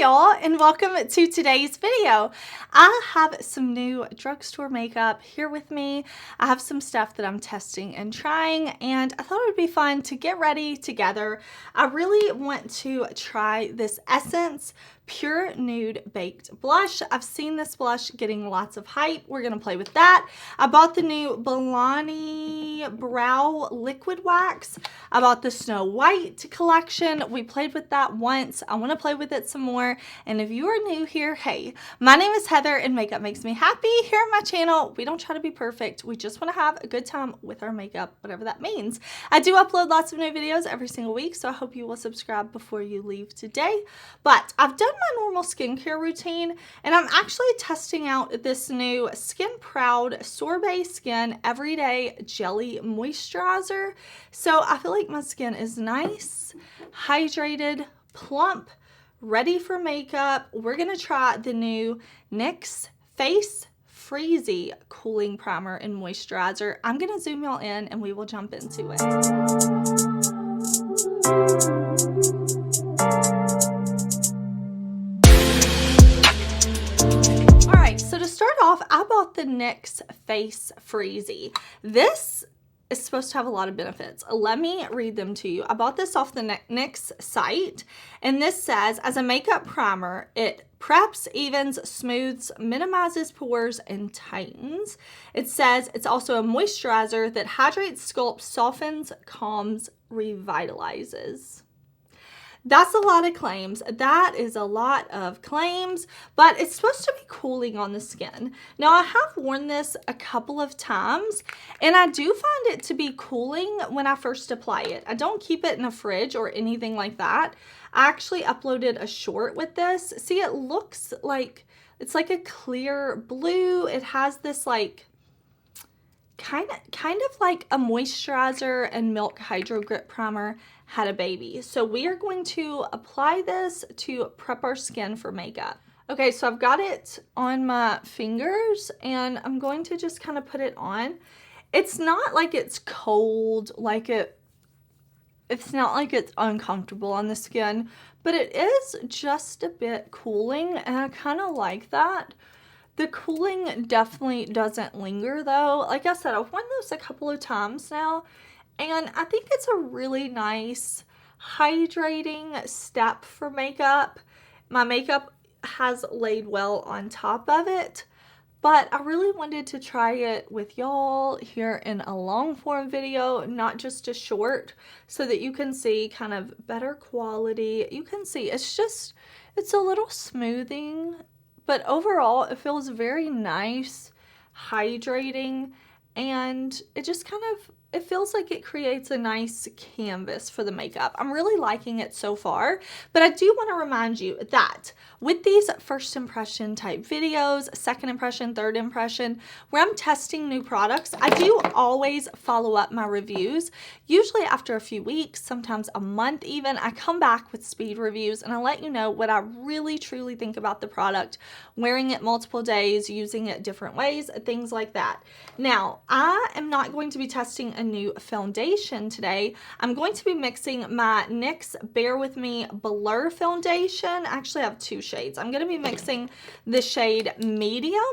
y'all, and welcome to today's video. I have some new drugstore makeup here with me. I have some stuff that I'm testing and trying, and I thought it would be fun to get ready together. I really want to try this Essence Pure Nude Baked Blush. I've seen this blush getting lots of hype. We're going to play with that. I bought the new Milani Brow Liquid Wax. I bought the Snow White collection. We played with that once. I want to play with it some more. And if you are new here, hey, my name is Heather and makeup makes me happy. Here on my channel, we don't try to be perfect. We just want to have a good time with our makeup, whatever that means. I do upload lots of new videos every single week, so I hope you will subscribe before you leave today. But I've done my normal skincare routine, and I'm actually testing out this new Skin Proud Sorbet Skin Everyday Jelly Moisturizer. So I feel like my skin is nice, hydrated, plump, ready for makeup. We're gonna try the new NYX Face Freezie Cooling Primer and Moisturizer. I'm gonna zoom y'all in and we will jump into it. So to start off, I bought the NYX Face Freezie. This is supposed to have a lot of benefits. Let me read them to you. I bought this off the NYX site, and this says, as a makeup primer, it preps, evens, smooths, minimizes pores, and tightens. It says it's also a moisturizer that hydrates, sculpts, softens, calms, revitalizes. That's a lot of claims. That is a lot of claims, but it's supposed to be cooling on the skin. Now, I have worn this a couple of times, and I do find it to be cooling when I first apply it. I don't keep it in a fridge or anything like that. I actually uploaded a short with this. See, it looks like, it's like a clear blue. It has this like, kind of like a moisturizer and Milk Hydro Grip Primer had a baby. So we are going to apply this to prep our skin for makeup. Okay, so I've got it on my fingers and I'm going to just kind of put it on. It's not like it's cold, it's not like it's uncomfortable on the skin, but it is just a bit cooling, and I kind of like that. The cooling definitely doesn't linger though. Like I said, I've worn this a couple of times now, and I think it's a really nice hydrating step for makeup. My makeup has laid well on top of it, but I really wanted to try it with y'all here in a long form video, not just a short, so that you can see kind of better quality. You can see it's a little smoothing, but overall it feels very nice, hydrating, and it just kind of, it feels like it creates a nice canvas for the makeup. I'm really liking it so far, but I do want to remind you that with these first impression type videos, second impression, third impression, where I'm testing new products, I do always follow up my reviews. Usually after a few weeks, sometimes a month even, I come back with speed reviews and I let you know what I really truly think about the product, wearing it multiple days, using it different ways, things like that. Now, I am not going to be testing a new foundation today. I'm going to be mixing my NYX Bare With Me Blur Foundation. I actually have two shades. I'm going to be mixing the shade Medium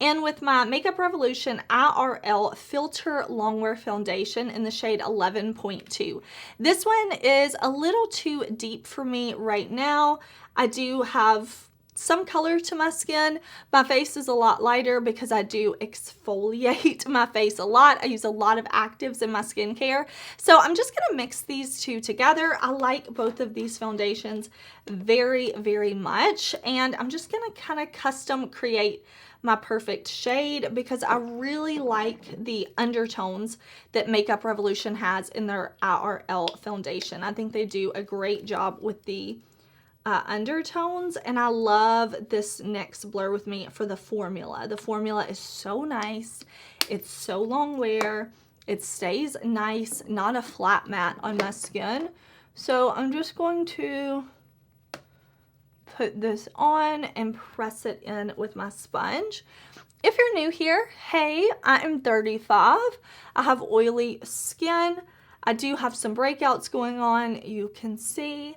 and with my Makeup Revolution IRL Filter Longwear Foundation in the shade 11.2. This one is a little too deep for me right now. I do have some color to my skin. My face is a lot lighter because I do exfoliate my face a lot. I use a lot of actives in my skincare. So I'm just going to mix these two together. I like both of these foundations very, very much. And I'm just going to kind of custom create my perfect shade because I really like the undertones that Makeup Revolution has in their IRL foundation. I think they do a great job with the undertones, and I love this NYX Blur With Me for the formula. The formula is so nice. It's so long wear. It stays nice, not a flat matte on my skin. So I'm just going to put this on and press it in with my sponge. If you're new here, hey, I am 35. I have oily skin. I do have some breakouts going on, you can see.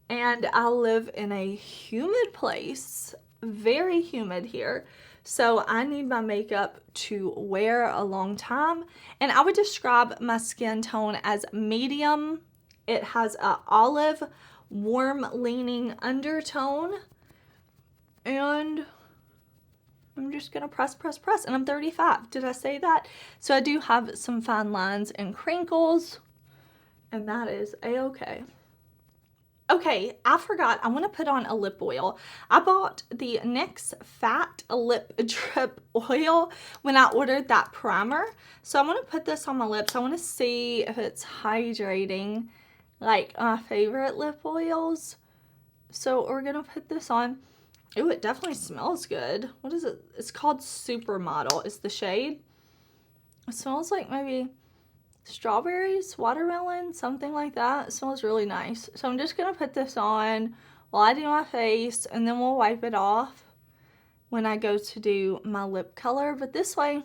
and I live in a humid place, very humid here. So I need my makeup to wear a long time. And I would describe my skin tone as medium. It has an olive, warm leaning undertone. And I'm just gonna press, and I'm 35. Did I say that? So I do have some fine lines and crinkles, and that is a-okay. Okay, I forgot, I want to put on a lip oil. I bought the NYX Fat Lip Drip Oil when I ordered that primer. So I'm going to put this on my lips. I want to see if it's hydrating, like my favorite lip oils. So we're going to put this on. Ooh, it definitely smells good. What is it? It's called Supermodel is the shade. It smells like maybe strawberries, watermelon, something like that. It smells really nice. So I'm just going to put this on while I do my face, and then we'll wipe it off when I go to do my lip color. But this way,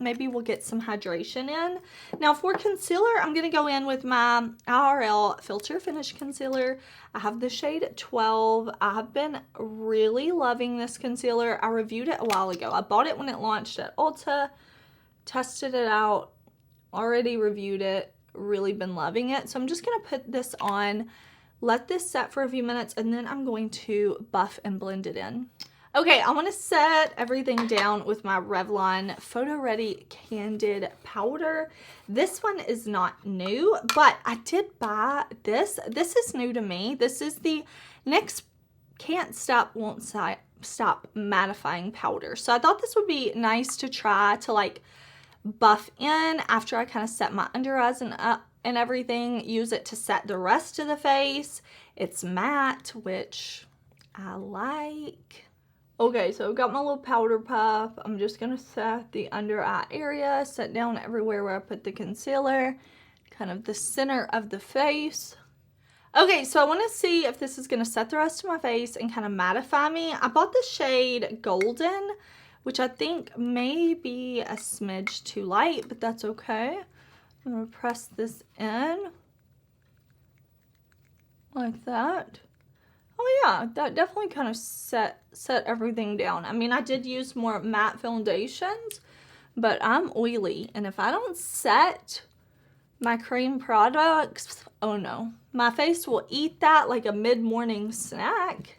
maybe we'll get some hydration in. Now for concealer, I'm going to go in with my IRL Filter Finish Concealer. I have the shade 12. I've been really loving this concealer. I reviewed it a while ago. I bought it when it launched at Ulta, tested it out, already reviewed it, really been loving it. So I'm just going to put this on, let this set for a few minutes, and then I'm going to buff and blend it in. Okay, I want to set everything down with my Revlon Photo Ready Candid Powder. This one is not new, but I did buy this. This is new to me. This is the NYX Can't Stop, Won't Stop Mattifying Powder. So I thought this would be nice to try to like buff in after I kind of set my under eyes and everything. Use it to set the rest of the face. It's matte, which I like. Okay, so I've got my little powder puff. I'm just going to set the under eye area, set down everywhere where I put the concealer, kind of the center of the face. Okay, so I want to see if this is going to set the rest of my face and kind of mattify me. I bought the shade Golden, which I think may be a smidge too light, but that's okay. I'm going to press this in like that. Oh yeah, that definitely kind of set everything down. I mean, I did use more matte foundations, but I'm oily, and if I don't set my cream products, oh no, my face will eat that like a mid-morning snack.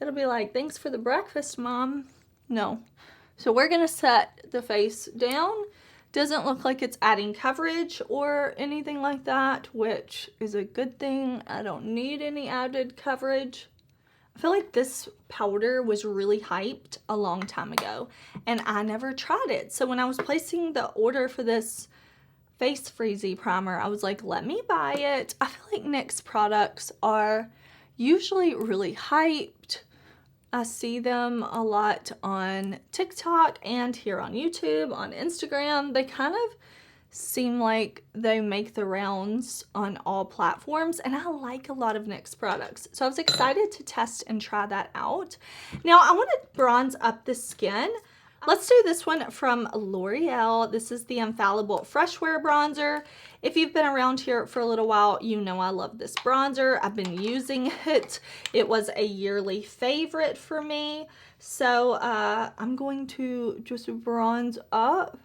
It'll be like, thanks for the breakfast, Mom. No. So we're going to set the face down. Doesn't look like it's adding coverage or anything like that, which is a good thing. I don't need any added coverage. I feel like this powder was really hyped a long time ago, and I never tried it. So when I was placing the order for this Face Freezie primer, I was like, let me buy it. I feel like NYX products are usually really hyped. I see them a lot on TikTok and here on YouTube, on Instagram. They kind of seem like they make the rounds on all platforms, and I like a lot of NYX products. So I was excited to test and try that out. Now I want to bronze up the skin. Let's do this one from L'Oreal. This is the Infallible Fresh Wear Bronzer. If you've been around here for a little while, you know I love this bronzer. I've been using it. It was a yearly favorite for me. So I'm going to just bronze up.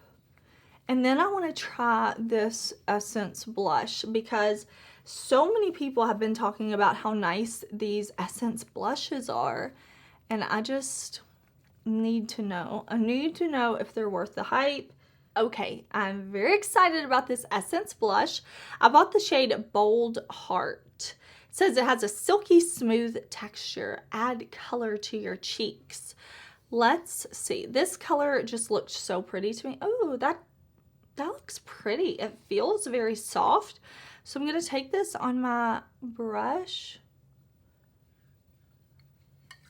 And then I want to try this Essence blush because so many people have been talking about how nice these Essence blushes are. And I just need to know. I need to know if they're worth the hype. Okay, I'm very excited about this Essence blush. I bought the shade Bold Heart. It says it has a silky smooth texture. Add color to your cheeks. Let's see. This color just looked so pretty to me. Oh, that looks pretty. It feels very soft. So I'm going to take this on my brush.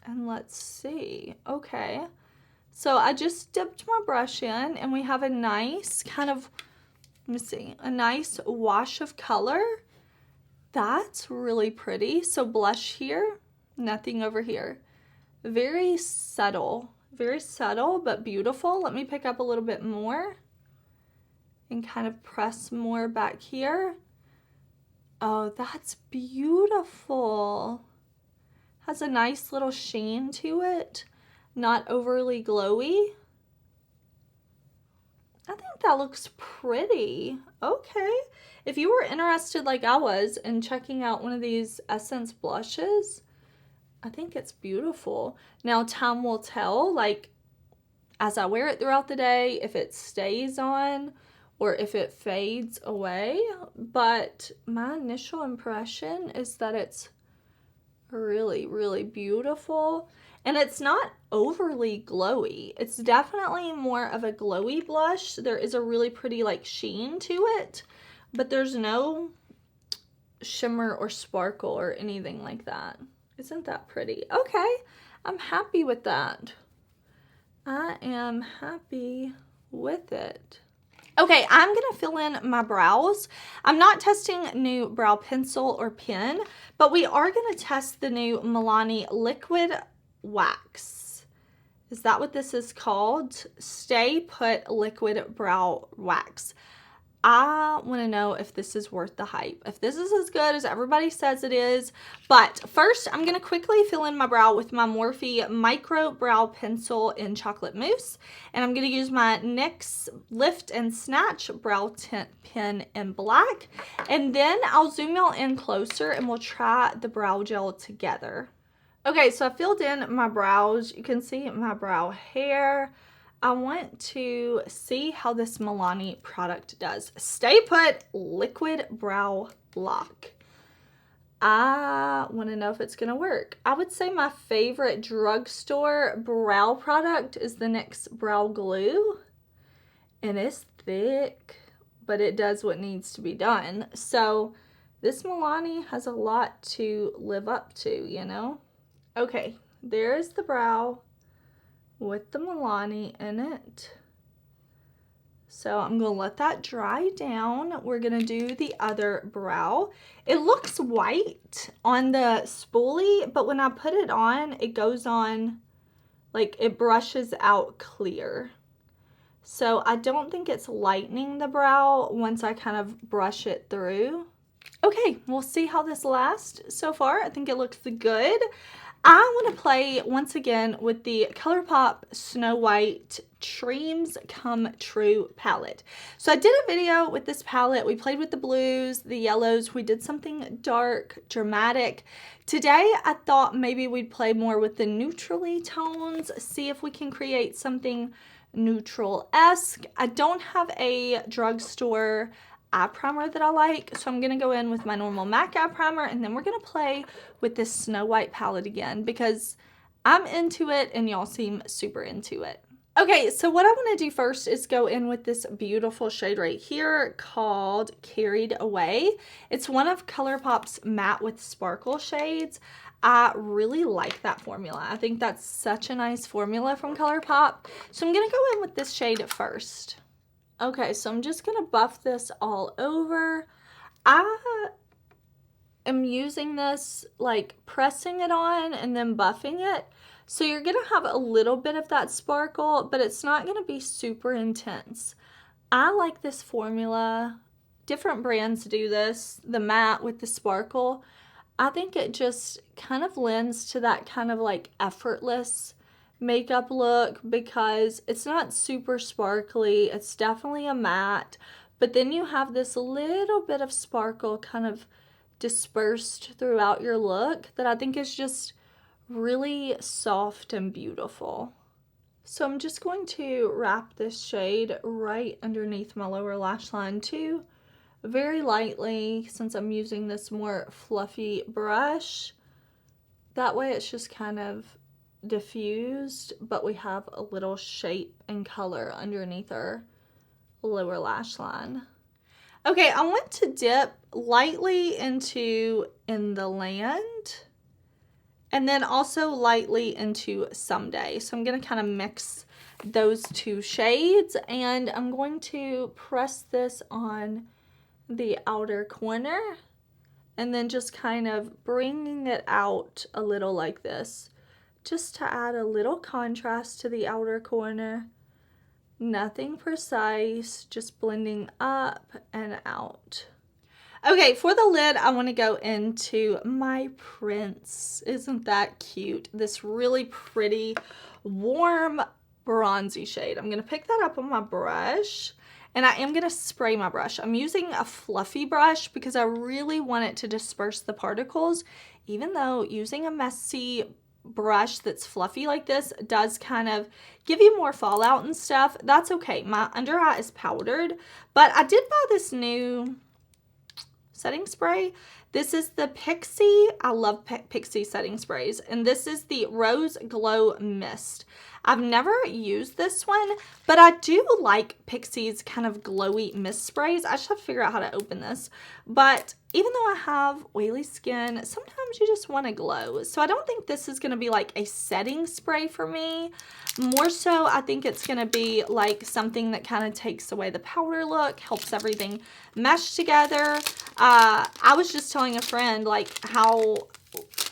And let's see. Okay. So I just dipped my brush in and we have a nice kind of, let me see, a nice wash of color. That's really pretty. So blush here, nothing over here. Very subtle, but beautiful. Let me pick up a little bit more and kind of press more back here. Oh, that's beautiful. Has a nice little sheen to it. Not overly glowy. I think that looks pretty. Okay. If you were interested like I was in checking out one of these Essence blushes, I think it's beautiful. Now, time will tell, like, as I wear it throughout the day, if it stays on or if it fades away. But my initial impression is that it's really, really beautiful. And it's not overly glowy. It's definitely more of a glowy blush. There is a really pretty like sheen to it, but there's no shimmer or sparkle or anything like that. Isn't that pretty? Okay, I'm happy with that. I am happy with it. Okay, I'm going to fill in my brows. I'm not testing new brow pencil or pen, but we are going to test the new Milani Liquid Wax. Is that what this is called? Stay Put Liquid Brow Wax. I want to know if this is worth the hype, if this is as good as everybody says it is. But first, I'm going to quickly fill in my brow with my Morphe Micro Brow Pencil in Chocolate Mousse. And I'm going to use my NYX Lift and Snatch Brow Tint Pen in black. And then I'll zoom y'all in closer and we'll try the brow gel together. Okay, so I filled in my brows. You can see my brow hair. I want to see how this Milani product does. Stay Put Liquid Brow Lock. I want to know if it's going to work. I would say my favorite drugstore brow product is the NYX Brow Glue. And it's thick, but it does what needs to be done. So this Milani has a lot to live up to, you know? Okay, there's the brow with the Milani in it. So I'm going to let that dry down. We're going to do the other brow. It looks white on the spoolie, but when I put it on, it goes on, like it brushes out clear. So I don't think it's lightening the brow once I kind of brush it through. Okay, we'll see how this lasts so far. I think it looks good. I want to play once again with the ColourPop Snow White Dreams Come True palette. So I did a video with this palette. We played with the blues, the yellows. We did something dark, dramatic. Today, I thought maybe we'd play more with the neutrally tones, see if we can create something neutral-esque. I don't have a drugstore eye primer that I like, so I'm going to go in with my normal MAC eye primer, and then we're going to play with this Snow White palette again because I'm into it and y'all seem super into it. Okay, so what I want to do first is go in with this beautiful shade right here called Carried Away. It's one of ColourPop's matte with sparkle shades. I really like that formula. I think that's such a nice formula from ColourPop. So I'm going to go in with this shade first. Okay, so I'm just going to buff this all over. I am using this, like pressing it on and then buffing it. So you're going to have a little bit of that sparkle, but it's not going to be super intense. I like this formula. Different brands do this, the matte with the sparkle. I think it just kind of lends to that kind of like effortless makeup look because it's not super sparkly. It's definitely a matte, but then you have this little bit of sparkle kind of dispersed throughout your look that I think is just really soft and beautiful. So I'm just going to wrap this shade right underneath my lower lash line too, very lightly, since I'm using this more fluffy brush. That way it's just kind of diffused, but we have a little shape and color underneath our lower lash line. Okay, I want to dip lightly into In the Land and then also lightly into Someday. So I'm going to kind of mix those two shades, and I'm going to press this on the outer corner and then just kind of bringing it out a little like this, just to add a little contrast to the outer corner. Nothing precise, just blending up and out. Okay, for the lid, I want to go into my Prince. Isn't that cute? This really pretty, warm, bronzy shade. I'm going to pick that up on my brush, and I am going to spray my brush. I'm using a fluffy brush because I really want it to disperse the particles, even though using a messy brush that's fluffy like this does kind of give you more fallout and stuff. That's okay. My under eye is powdered, but I did buy this new setting spray. This is the PIXI. I love PIXI setting sprays, and this is the Rose Glow Mist. I've never used this one, but I do like PIXI's kind of glowy mist sprays. I just have to figure out how to open this. But even though I have oily skin, sometimes you just want to glow. So I don't think this is going to be like a setting spray for me. More so, I think it's going to be like something that kind of takes away the powder look, helps everything mesh together. I was just telling a friend like how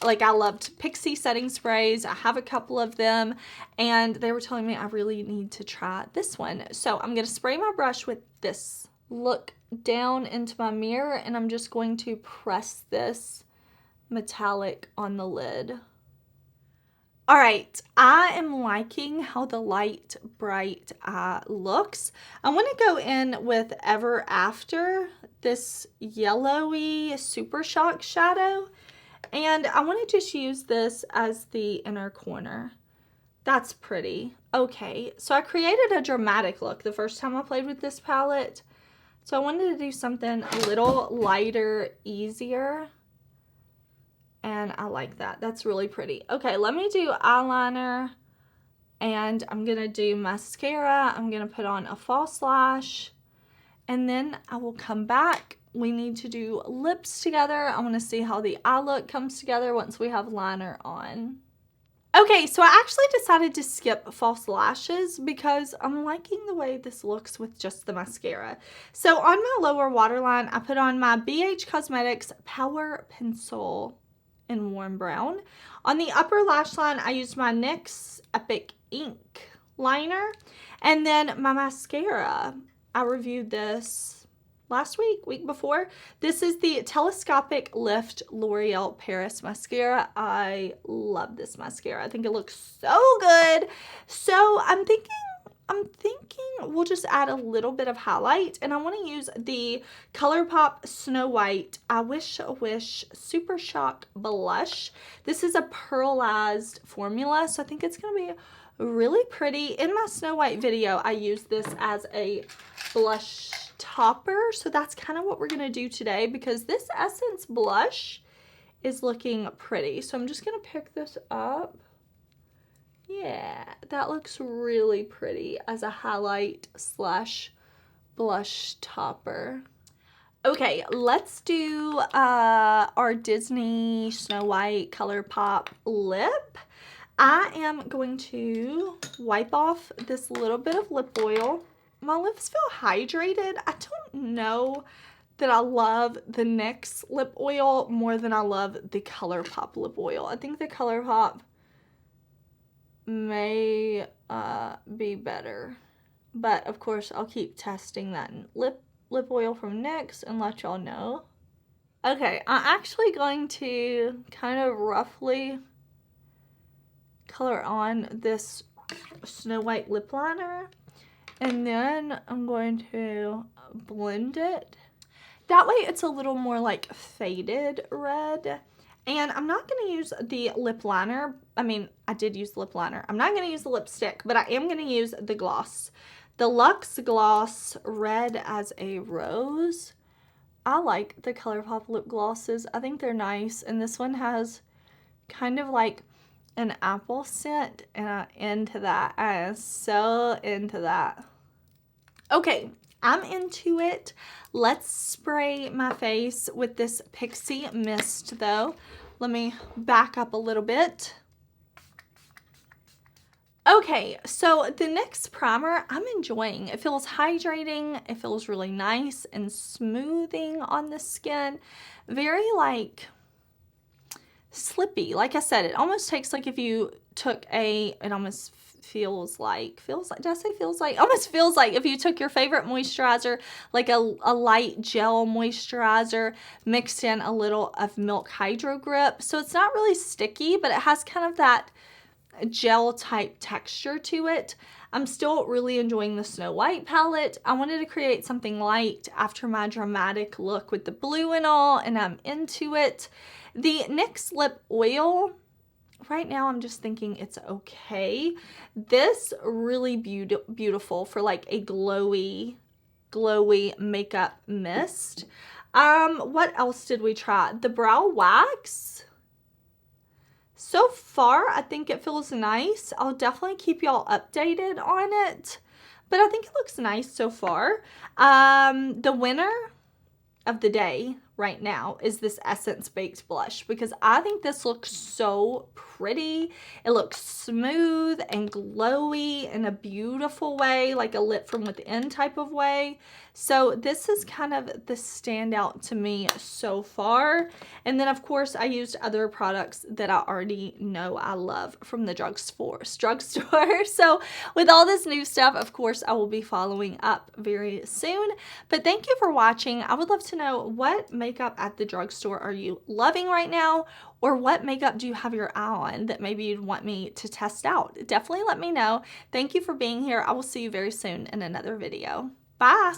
I loved PIXI setting sprays. I have a couple of them, and they were telling me I really need to try this one. So I'm going to spray my brush with this. Look down into my mirror, and I'm just going to press this metallic on the lid. All right, I am liking how the light bright eye looks. I want to go in with Ever After, this yellowy Super Shock shadow. And I want to just use this as the inner corner. That's pretty. Okay, so I created a dramatic look the first time I played with this palette. So I wanted to do something a little lighter, easier. And I like that. That's really pretty. Okay, let me do eyeliner. And I'm going to do mascara. I'm going to put on a false lash. And then I will come back. We need to do lips together. I want to see how the eye look comes together once we have liner on. Okay, so I actually decided to skip false lashes because I'm liking the way this looks with just the mascara. So on my lower waterline, I put on my BH Cosmetics Power Pencil in warm brown. On the upper lash line, I used my NYX Epic Ink liner. And then my mascara, I reviewed this last week before. This is the Telescopic Lift L'Oreal Paris Mascara. I love this mascara. I think it looks so good. So I'm thinking we'll just add a little bit of highlight, and I want to use the ColourPop Snow White I Wish a Wish Super Shock Blush. This is a pearlized formula, so I think it's going to be really pretty. In my Snow White video, I used this as a blush topper, so that's kind of what we're going to do today because this Essence blush is looking pretty. So I'm just going to pick this up. Yeah, that looks really pretty as a highlight slash blush topper. Okay, let's do our Disney Snow White ColourPop lip. I am going to wipe off this little bit of lip oil. My lips feel hydrated. I don't know that I love the NYX lip oil more than I love the ColourPop lip oil. I think the ColourPop may be better. But, of course, I'll keep testing that lip oil from NYX and let y'all know. Okay, I'm actually going to kind of roughly color on this Snow White lip liner. And then I'm going to blend it. That way it's a little more like faded red. And I'm not going to use the lip liner. I mean, I did use the lip liner. I'm not going to use the lipstick, but I am going to use the gloss. The Luxe Gloss Red as a Rose. I like the ColourPop lip glosses. I think they're nice. And this one has kind of like an apple scent, and I'm into that. I am so into that. Okay, I'm into it. Let's spray my face with this PIXI mist though. Let me back up a little bit. Okay, so the NYX primer I'm enjoying. It feels hydrating. It feels really nice and smoothing on the skin. Very like slippy. Like I said, it almost takes like if you took it almost feels like, did I say feels like? Almost feels like if you took your favorite moisturizer, like a light gel moisturizer, mixed in a little of Milk Hydro Grip. So it's not really sticky, but it has kind of that gel type texture to it. I'm still really enjoying the Snow White palette. I wanted to create something light after my dramatic look with the blue and all, and I'm into it. The NYX Lip Oil, right now I'm just thinking it's okay. This really beautiful for like a glowy makeup mist. What else did we try? The brow wax. So far, I think it feels nice. I'll definitely keep y'all updated on it, but I think it looks nice so far. The winner of the day right now is this Essence Baked Blush, because I think this looks so pretty. It looks smooth and glowy in a beautiful way, like a lit from within type of way. So this is kind of the standout to me so far. And then of course I used other products that I already know I love from the drugstore. So with all this new stuff, of course I will be following up very soon. But thank you for watching. I would love to know, what makeup at the drugstore are you loving right now? Or what makeup do you have your eye on that maybe you'd want me to test out? Definitely let me know. Thank you for being here. I will see you very soon in another video. Bye.